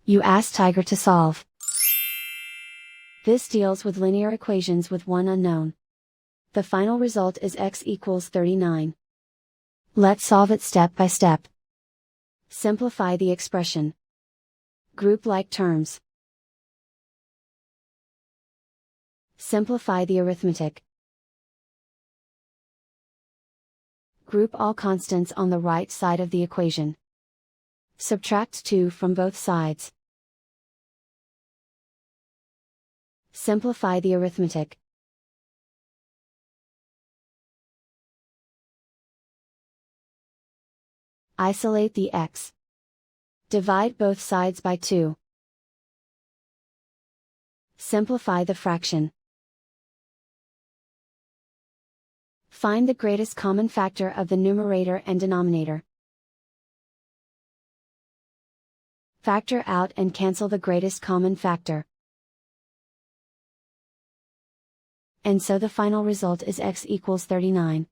You ask Tiger to solve. This deals with linear equations with one unknown. The final result is x equals 39. Let's solve it step by step. Simplify the expression. Group like terms. Simplify the arithmetic. Group all constants on the right side of the equation. Subtract 2 from both sides. Simplify the arithmetic. Isolate the x. Divide both sides by 2. Simplify the fraction. Find the greatest common factor of the numerator and denominator. Factor out and cancel the greatest common factor. And so the final result is x equals 39.